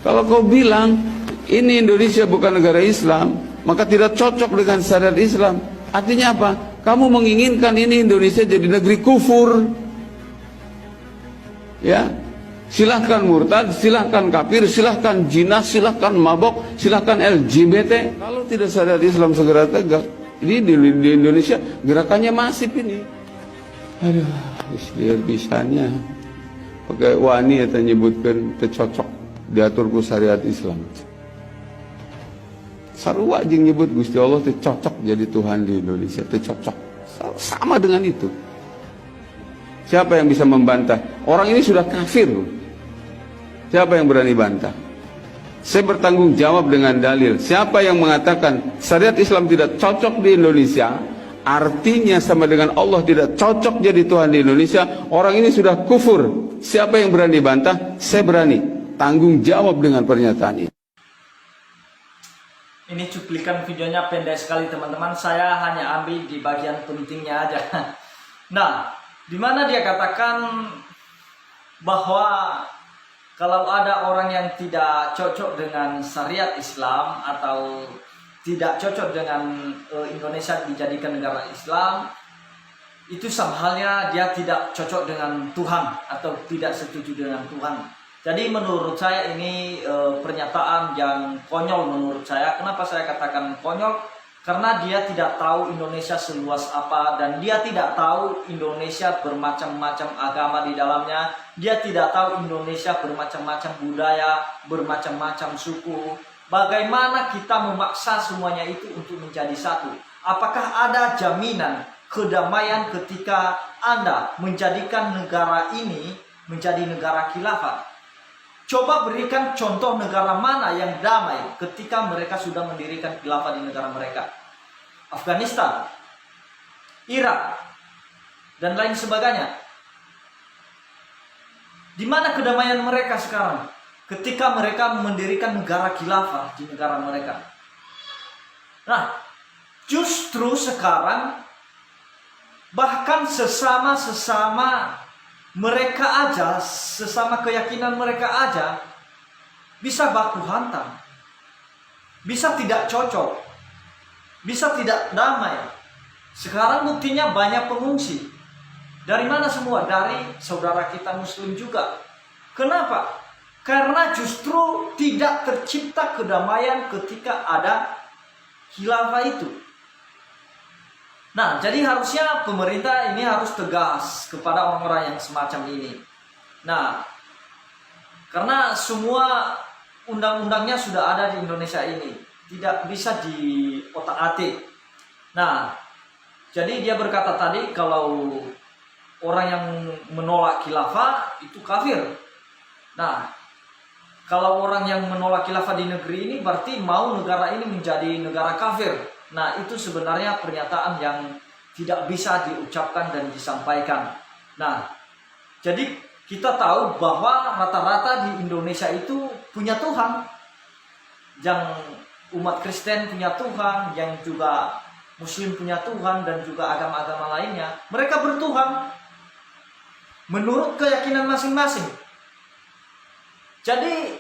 Kalau kau bilang ini Indonesia bukan negara Islam, maka tidak cocok dengan syariat Islam. Artinya apa? Kamu menginginkan ini Indonesia jadi negeri kufur. Ya, silahkan murtad, silahkan kafir, silahkan jinak, silahkan mabok, silahkan LGBT. Kalau tidak syariat Islam segera tegak, ini di Indonesia gerakannya masif ini. Aduh, bisanya pakai wani atau nyebutkan tercocok diatur ku syariat Islam. Sarua jeung nyebut Gusti Allah tercocok jadi Tuhan di Indonesia, tercocok. Sama dengan itu. Siapa yang bisa membantah? Orang ini sudah kafir. Siapa yang berani bantah? Saya bertanggung jawab dengan dalil. Siapa yang mengatakan syariat Islam tidak cocok di Indonesia, artinya sama dengan Allah tidak cocok jadi Tuhan di Indonesia, orang ini sudah kufur. Siapa yang berani bantah? Saya berani. Tanggung jawab dengan pernyataan ini. Ini cuplikan videonya pendek sekali teman-teman. Saya hanya ambil di bagian pentingnya aja. Nah, di mana dia katakan bahwa kalau ada orang yang tidak cocok dengan syariat Islam atau tidak cocok dengan Indonesia dijadikan negara Islam, itu sama halnya dia tidak cocok dengan Tuhan atau tidak setuju dengan Tuhan. Jadi menurut saya ini pernyataan yang konyol menurut saya. Kenapa saya katakan konyol? Karena dia tidak tahu Indonesia seluas apa, dan dia tidak tahu Indonesia bermacam-macam agama di dalamnya. Dia tidak tahu Indonesia bermacam-macam budaya, bermacam-macam suku. Bagaimana kita memaksa semuanya itu untuk menjadi satu? Apakah ada jaminan kedamaian ketika Anda menjadikan negara ini menjadi negara khilafah? Coba berikan contoh negara mana yang damai ketika mereka sudah mendirikan khilafah di negara mereka. Afghanistan, Irak, dan lain sebagainya. Di mana kedamaian mereka sekarang ketika mereka mendirikan negara khilafah di negara mereka? Nah, justru sekarang bahkan sesama mereka aja, sesama keyakinan mereka aja bisa baku hantam, bisa tidak cocok, bisa tidak damai. Sekarang buktinya banyak pengungsi. Dari mana semua? Dari saudara kita Muslim juga. Kenapa? Karena justru tidak tercipta kedamaian ketika ada khilafah itu. Nah, jadi harusnya pemerintah ini harus tegas kepada orang-orang yang semacam ini. Nah, karena semua undang-undangnya sudah ada di Indonesia ini, tidak bisa diotak-atik. Nah, jadi dia berkata tadi kalau orang yang menolak khilafah itu kafir. Nah, kalau orang yang menolak khilafah di negeri ini berarti mau negara ini menjadi negara kafir. Nah, itu sebenarnya pernyataan yang tidak bisa diucapkan dan disampaikan. Nah, jadi kita tahu bahwa rata-rata di Indonesia itu punya Tuhan. Yang umat Kristen punya Tuhan, yang juga Muslim punya Tuhan, dan juga agama-agama lainnya. Mereka bertuhan menurut keyakinan masing-masing. Jadi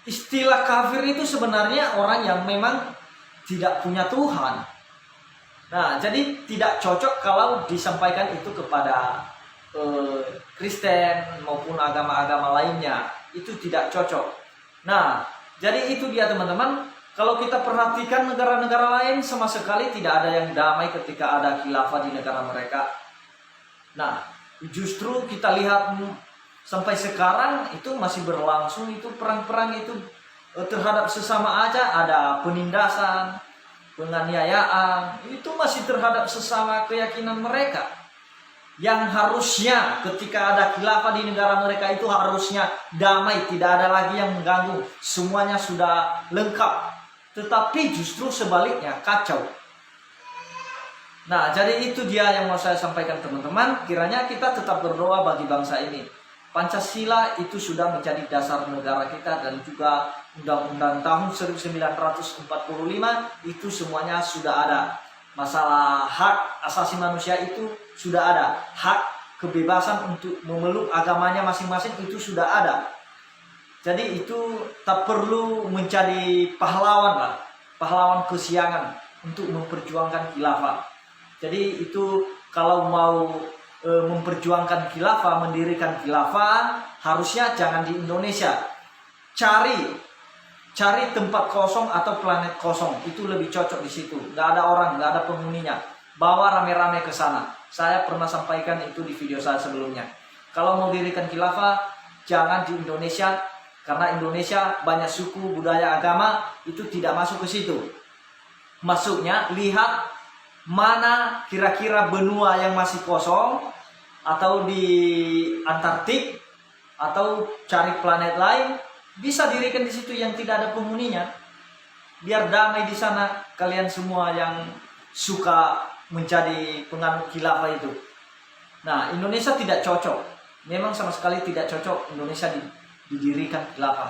istilah kafir itu sebenarnya orang yang memang tidak punya Tuhan. Nah, jadi tidak cocok kalau disampaikan itu kepada Kristen maupun agama-agama lainnya. Itu tidak cocok. Nah, jadi itu dia teman-teman. Kalau kita perhatikan negara-negara lain sama sekali tidak ada yang damai ketika ada khilafah di negara mereka. Nah, justru kita lihat sampai sekarang itu masih berlangsung itu perang-perang itu terhadap sesama aja, ada penindasan, penganiayaan, itu masih terhadap sesama keyakinan mereka. Yang harusnya ketika ada khilafah di negara mereka itu harusnya damai, tidak ada lagi yang mengganggu, semuanya sudah lengkap. Tetapi justru sebaliknya, kacau. Nah, jadi itu dia yang mau saya sampaikan teman-teman. Kiranya kita tetap berdoa bagi bangsa ini. Pancasila itu sudah menjadi dasar negara kita, dan juga Undang-Undang tahun 1945 itu semuanya sudah ada. Masalah hak asasi manusia itu sudah ada. Hak kebebasan untuk memeluk agamanya masing-masing itu sudah ada. Jadi itu tak perlu menjadi pahlawan lah, pahlawan kesiangan untuk memperjuangkan khilafah. Jadi itu kalau mau memperjuangkan khilafah, mendirikan khilafah, harusnya jangan di Indonesia. Cari tempat kosong atau planet kosong, itu lebih cocok di situ. Nggak ada orang, nggak ada penghuninya. Bawa rame-rame ke sana. Saya pernah sampaikan itu di video saya sebelumnya. Kalau mau dirikan khilafah, jangan di Indonesia, karena Indonesia banyak suku, budaya, agama, itu tidak masuk ke situ. Masuknya lihat mana kira-kira benua yang masih kosong, atau di Antartik, atau cari planet lain, bisa dirikan di situ yang tidak ada penghuninya. Biar damai di sana kalian semua yang suka menjadi penganut khilafah itu. Nah, Indonesia tidak cocok. Memang sama sekali tidak cocok Indonesia didirikan khilafah.